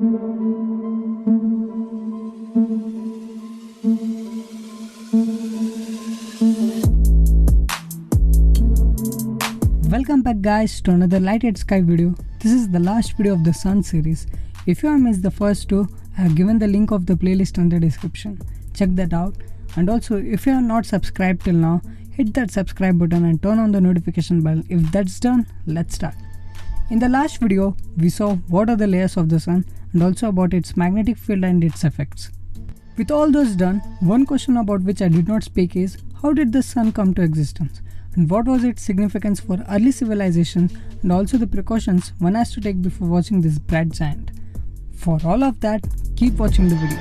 Welcome back guys to another lighted sky video. This is the last video of the sun series. If you have missed the first two, I have given the link of the playlist in the description. Check that out. And also, if you are not subscribed till now, hit that subscribe button and turn on the notification bell. If that's done, let's start. In the last video, we saw what are the layers of the sun and also about its magnetic field and its effects. With all those done, one question about which I did not speak is, how did the sun come to existence? And what was its significance for early civilizations and also the precautions one has to take before watching this bright giant. For all of that, keep watching the video.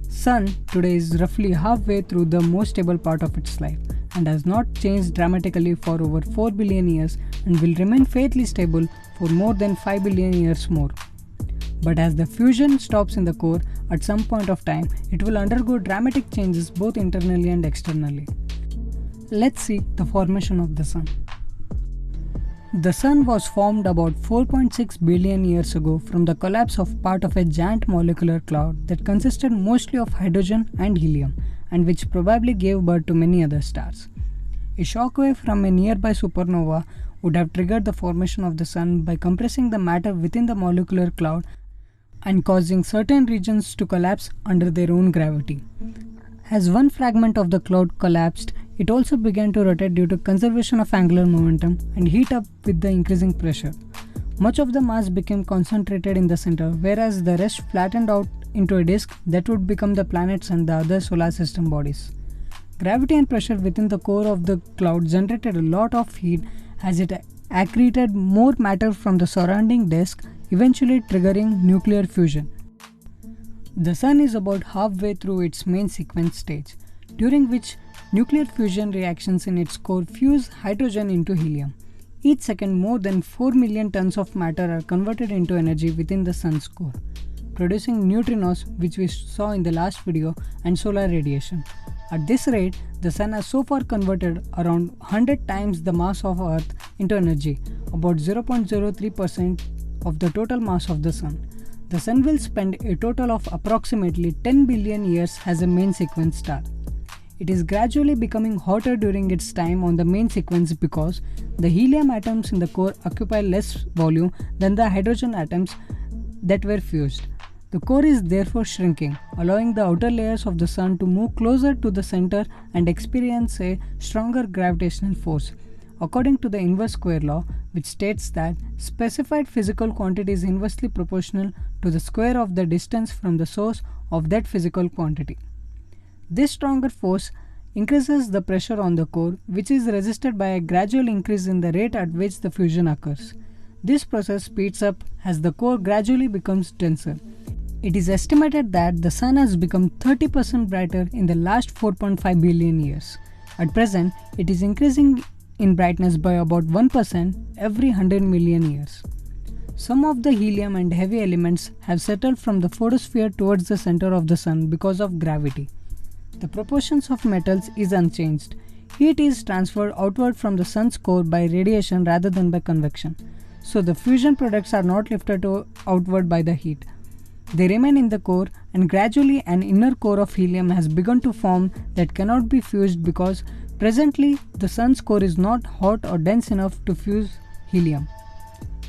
Sun today is roughly halfway through the most stable part of its life and has not changed dramatically for over 4 billion years and will remain fairly stable for more than 5 billion years more. But as the fusion stops in the core, at some point of time, it will undergo dramatic changes both internally and externally. Let's see the formation of the sun. The sun was formed about 4.6 billion years ago from the collapse of part of a giant molecular cloud that consisted mostly of hydrogen and helium, and which probably gave birth to many other stars. A shockwave from a nearby supernova would have triggered the formation of the sun by compressing the matter within the molecular cloud and causing certain regions to collapse under their own gravity. As one fragment of the cloud collapsed, it also began to rotate due to conservation of angular momentum and heat up with the increasing pressure. Much of the mass became concentrated in the center, whereas the rest flattened out into a disk that would become the planets and the other solar system bodies. Gravity and pressure within the core of the cloud generated a lot of heat as it accreted more matter from the surrounding disk, eventually triggering nuclear fusion. The sun is about halfway through its main sequence stage, during which nuclear fusion reactions in its core fuse hydrogen into helium. Each second, more than 4 million tons of matter are converted into energy within the sun's core, producing neutrinos, which we saw in the last video, and solar radiation. At this rate, the sun has so far converted around 100 times the mass of Earth into energy, about 0.03% of the total mass of the sun. The sun will spend a total of approximately 10 billion years as a main sequence star. It is gradually becoming hotter during its time on the main sequence because the helium atoms in the core occupy less volume than the hydrogen atoms that were fused. The core is therefore shrinking, allowing the outer layers of the sun to move closer to the center and experience a stronger gravitational force, according to the inverse square law, which states that specified physical quantity is inversely proportional to the square of the distance from the source of that physical quantity. This stronger force increases the pressure on the core, which is resisted by a gradual increase in the rate at which the fusion occurs. This process speeds up as the core gradually becomes denser. It is estimated that the sun has become 30% brighter in the last 4.5 billion years. At present, it is increasing in brightness by about 1% every 100 million years. Some of the helium and heavy elements have settled from the photosphere towards the center of the sun because of gravity. The proportions of metals is unchanged. Heat is transferred outward from the sun's core by radiation rather than by convection. So the fusion products are not lifted outward by the heat. They remain in the core, and gradually an inner core of helium has begun to form that cannot be fused because presently the sun's core is not hot or dense enough to fuse helium.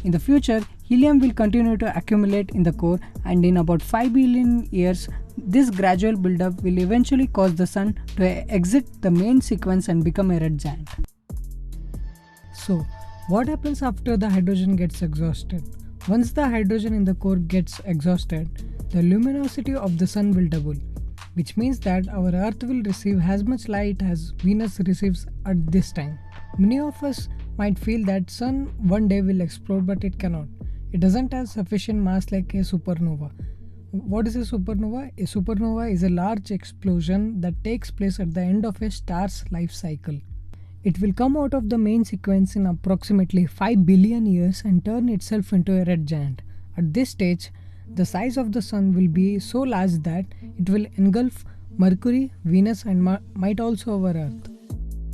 In the future, helium will continue to accumulate in the core, and in about 5 billion years, this gradual buildup will eventually cause the sun to exit the main sequence and become a red giant. So, what happens after the hydrogen gets exhausted? Once the hydrogen in the core gets exhausted, the luminosity of the sun will double, which means that our Earth will receive as much light as Venus receives at this time. Many of us might feel that sun one day will explode, but it cannot. It doesn't have sufficient mass like a supernova. What is a supernova? A supernova is a large explosion that takes place at the end of a star's life cycle. It will come out of the main sequence in approximately 5 billion years and turn itself into a red giant. At this stage, the size of the sun will be so large that it will engulf Mercury, Venus, and might also our Earth.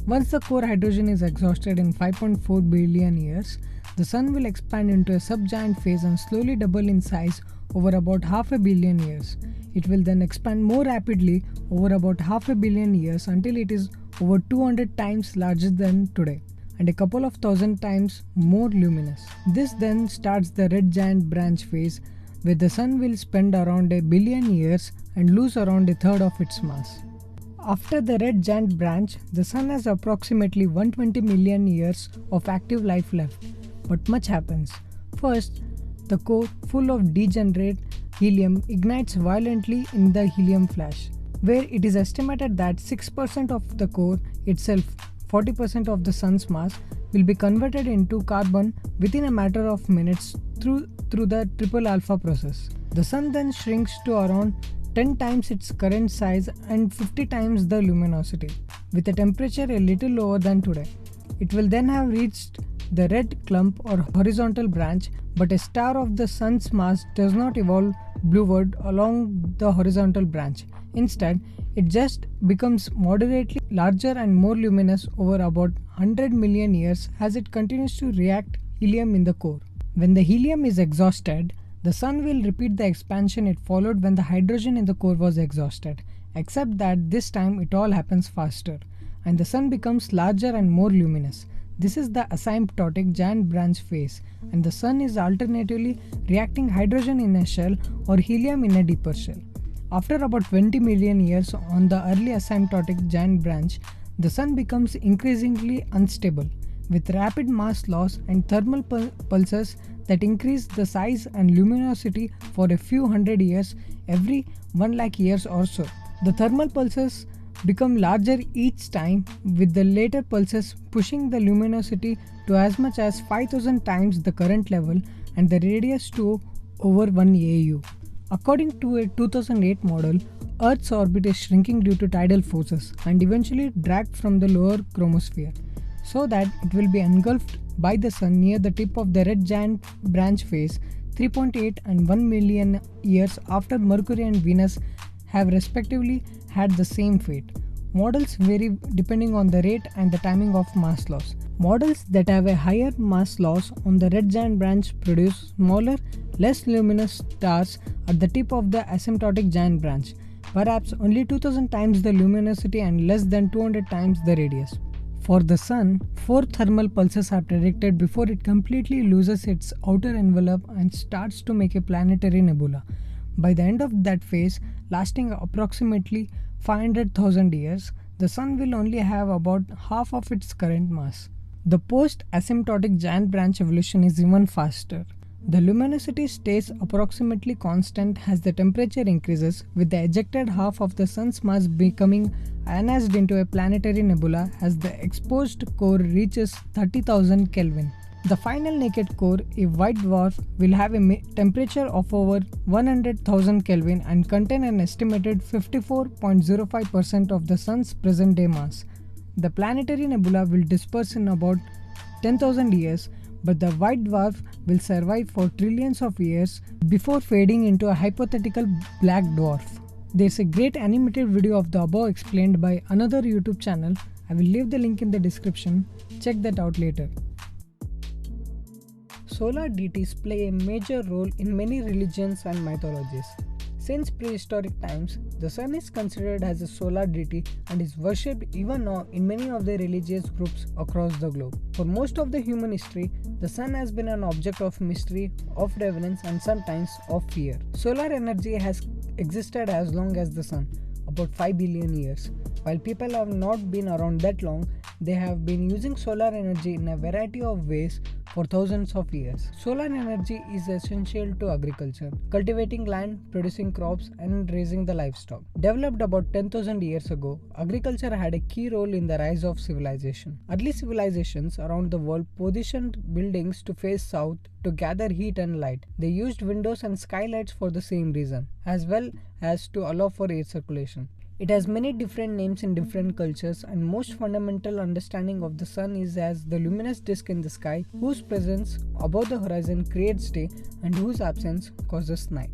Once the core hydrogen is exhausted in 5.4 billion years, The Sun will expand into a subgiant phase and slowly double in size over about half a billion years. It will then expand more rapidly over about half a billion years until it is over 200 times larger than today and a couple of thousand times more luminous. This then starts the red giant branch phase, where the Sun will spend around a billion years and lose around a third of its mass. After the red giant branch, the Sun has approximately 120 million years of active life left, but much happens. First, the core, full of degenerate helium, ignites violently in the helium flash, where it is estimated that 6% of the core itself, 40% of the Sun's mass, will be converted into carbon within a matter of minutes through the triple alpha process. The Sun then shrinks to around 10 times its current size and 50 times the luminosity, with a temperature a little lower than today. It will then have reached the red clump or horizontal branch, but a star of the Sun's mass does not evolve blueward along the horizontal branch. Instead, it just becomes moderately larger and more luminous over about 100 million years as it continues to react helium in the core. When the helium is exhausted, the Sun will repeat the expansion it followed when the hydrogen in the core was exhausted, except that this time it all happens faster, and the Sun becomes larger and more luminous. This is the asymptotic giant branch phase, and the Sun is alternatively reacting hydrogen in a shell or helium in a deeper shell. After about 20 million years on the early asymptotic giant branch, the Sun becomes increasingly unstable, with rapid mass loss and thermal pulses that increase the size and luminosity for a few hundred years every 1 lakh years or so. The thermal pulses become larger each time, with the later pulses pushing the luminosity to as much as 5000 times the current level and the radius to over 1 AU. According to a 2008 model, Earth's orbit is shrinking due to tidal forces and eventually dragged from the lower chromosphere, so that it will be engulfed by the Sun near the tip of the red giant branch phase 3.8 and 1 million years after Mercury and Venus have respectively had the same fate. Models vary depending on the rate and the timing of mass loss. Models that have a higher mass loss on the red giant branch produce smaller, less luminous stars at the tip of the asymptotic giant branch, perhaps only 2000 times the luminosity and less than 200 times the radius. For the Sun, 4 thermal pulses are predicted before it completely loses its outer envelope and starts to make a planetary nebula. By the end of that phase, lasting approximately 500,000 years, the Sun will only have about half of its current mass. The post-asymptotic giant branch evolution is even faster. The luminosity stays approximately constant as the temperature increases, with the ejected half of the Sun's mass becoming ionized into a planetary nebula as the exposed core reaches 30,000 Kelvin. The final naked core, a white dwarf, will have a temperature of over 100,000 Kelvin and contain an estimated 54.05% of the Sun's present-day mass. The planetary nebula will disperse in about 10,000 years, but the white dwarf will survive for trillions of years before fading into a hypothetical black dwarf. There's a great animated video of the above explained by another YouTube channel. I will leave the link in the description. Check that out later. Solar deities play a major role in many religions and mythologies. Since prehistoric times, the Sun is considered as a solar deity and is worshipped even now in many of the religious groups across the globe. For most of the human history, the Sun has been an object of mystery, of reverence, and sometimes of fear. Solar energy has existed as long as the Sun, about 5 billion years. While people have not been around that long, they have been using solar energy in a variety of ways for thousands of years. Solar energy is essential to agriculture, cultivating land, producing crops, and raising the livestock. Developed about 10,000 years ago, agriculture had a key role in the rise of civilization. Early civilizations around the world positioned buildings to face south to gather heat and light. They used windows and skylights for the same reason, as well as to allow for air circulation. It has many different names in different cultures, and most fundamental understanding of the Sun is as the luminous disk in the sky whose presence above the horizon creates day and whose absence causes night.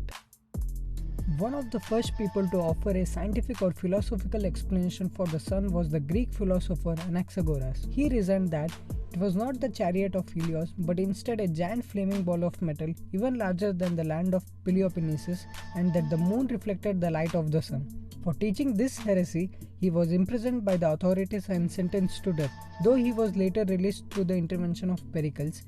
One of the first people to offer a scientific or philosophical explanation for the Sun was the Greek philosopher Anaxagoras. He reasoned that It was not the chariot of Helios, but instead a giant flaming ball of metal, even larger than the land of Peloponnesus, and that the moon reflected the light of the sun. For teaching this heresy, he was imprisoned by the authorities and sentenced to death, though he was later released through the intervention of Pericles.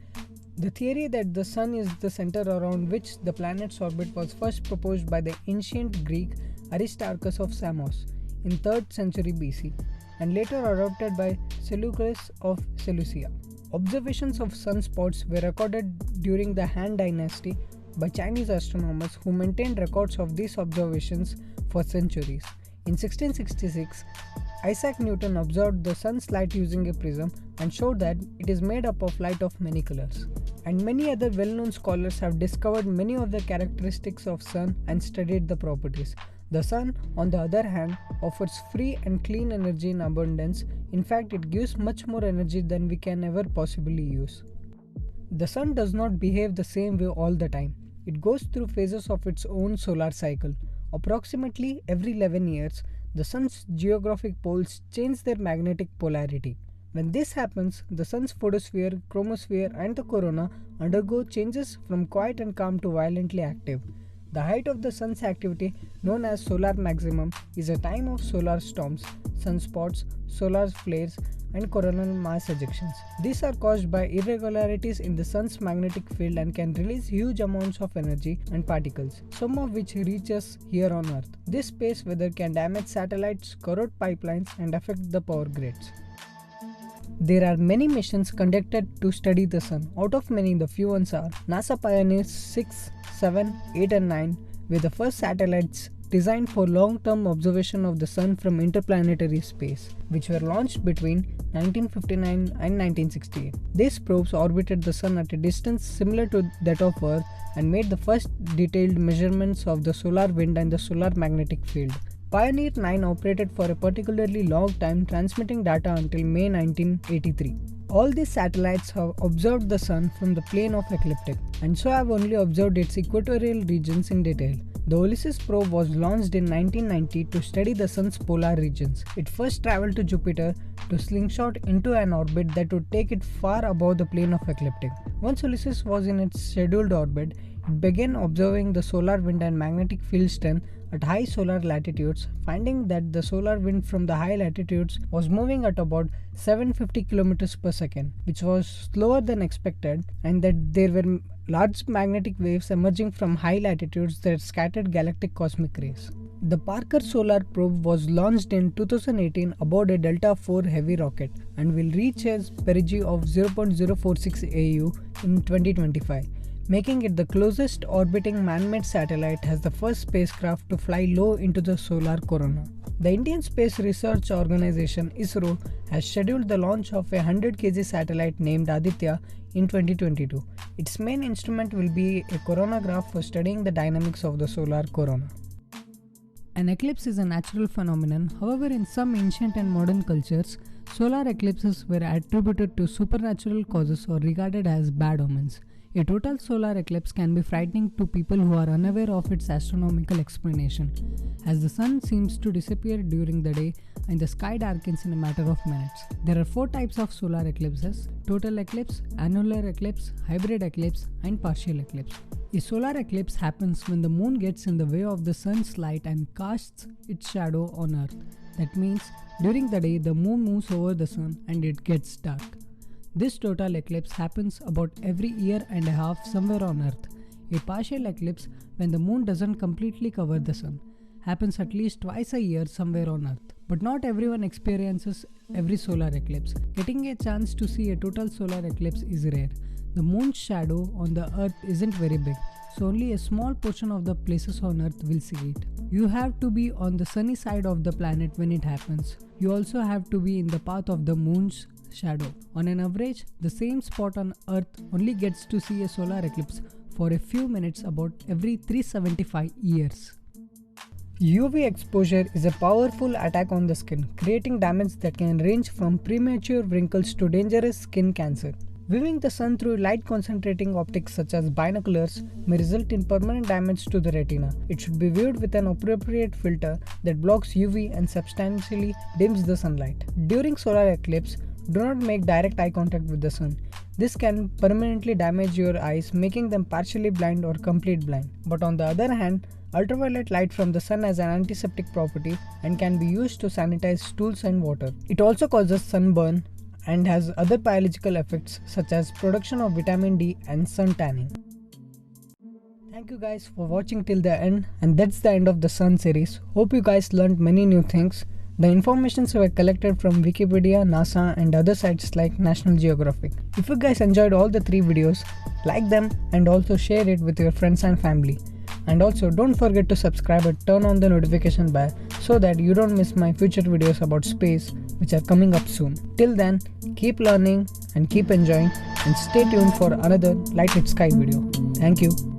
The theory that the sun is the center around which the planet's orbit was first proposed by the ancient Greek Aristarchus of Samos in 3rd century BC and later adopted by Seleucus of Seleucia. Observations of sunspots were recorded during the Han Dynasty by Chinese astronomers who maintained records of these observations for centuries. In 1666, Isaac Newton observed the sun's light using a prism and showed that it is made up of light of many colors. And many other well-known scholars have discovered many of the characteristics of sun and studied the properties. The sun, on the other hand, offers free and clean energy in abundance. In fact, it gives much more energy than we can ever possibly use. The sun does not behave the same way all the time. It goes through phases of its own solar cycle. Approximately every 11 years, the sun's geographic poles change their magnetic polarity. When this happens, the sun's photosphere, chromosphere, and the corona undergo changes from quiet and calm to violently active. The height of the sun's activity, known as solar maximum, is a time of solar storms, sunspots, solar flares, and coronal mass ejections. These are caused by irregularities in the sun's magnetic field and can release huge amounts of energy and particles, some of which reach us here on Earth. This space weather can damage satellites, corrode pipelines, and affect the power grids. There are many missions conducted to study the sun. Out of many, the few ones are NASA Pioneer 6, 7, 8 and 9 were the first satellites designed for long-term observation of the sun from interplanetary space, which were launched between 1959 and 1968. These probes orbited the sun at a distance similar to that of Earth and made the first detailed measurements of the solar wind and the solar magnetic field. Pioneer 9 operated for a particularly long time, transmitting data until May 1983. All these satellites have observed the sun from the plane of ecliptic, and so have only observed its equatorial regions in detail. The Ulysses probe was launched in 1990 to study the sun's polar regions. It first traveled to Jupiter to slingshot into an orbit that would take it far above the plane of ecliptic. Once Ulysses was in its scheduled orbit, it began observing the solar wind and magnetic field strength at high solar latitudes, finding that the solar wind from the high latitudes was moving at about 750 km per second, which was slower than expected, and that there were large magnetic waves emerging from high latitudes that scattered galactic cosmic rays. The Parker Solar Probe was launched in 2018 aboard a Delta IV Heavy rocket and will reach a perigee of 0.046 AU in 2025. Making it the closest orbiting man-made satellite as the first spacecraft to fly low into the solar corona. The Indian Space Research Organization ISRO has scheduled the launch of a 100 kg satellite named Aditya in 2022. Its main instrument will be a coronagraph for studying the dynamics of the solar corona. An eclipse is a natural phenomenon. However, in some ancient and modern cultures, solar eclipses were attributed to supernatural causes or regarded as bad omens. A total solar eclipse can be frightening to people who are unaware of its astronomical explanation, as the sun seems to disappear during the day and the sky darkens in a matter of minutes. There are 4 types of solar eclipses: total eclipse, annular eclipse, hybrid eclipse, and partial eclipse. A solar eclipse happens when the moon gets in the way of the sun's light and casts its shadow on Earth. That means during the day the moon moves over the sun and it gets dark. This total eclipse happens about every year and a half somewhere on Earth. A partial eclipse, when the moon doesn't completely cover the sun, happens at least twice a year somewhere on Earth. But not everyone experiences every solar eclipse. Getting a chance to see a total solar eclipse is rare. The moon's shadow on the Earth isn't very big, so only a small portion of the places on Earth will see it. You have to be on the sunny side of the planet when it happens. You also have to be in the path of the moon's shadow. On an average, the same spot on Earth only gets to see a solar eclipse for a few minutes about every 375 years. UV exposure is a powerful attack on the skin, creating damage that can range from premature wrinkles to dangerous skin cancer. Viewing the sun through light concentrating optics such as binoculars may result in permanent damage to the retina. It should be viewed with an appropriate filter that blocks UV and substantially dims the sunlight. During solar eclipse, Do not make direct eye contact with the sun. This can permanently damage your eyes, making them partially blind or complete blind. But on the other hand, ultraviolet light from the sun has an antiseptic property and can be used to sanitize tools and water. It also causes sunburn and has other biological effects such as production of vitamin D and sun tanning. Thank you guys for watching till the end, and that's the end of the sun series. Hope you guys learned many new things. The informations were collected from Wikipedia, NASA and other sites like National Geographic. If you guys enjoyed all the 3 videos, like them and also share it with your friends and family. And also don't forget to subscribe and turn on the notification bell so that you don't miss my future videos about space which are coming up soon. Till then, keep learning and keep enjoying, and stay tuned for another Light It Sky video. Thank you.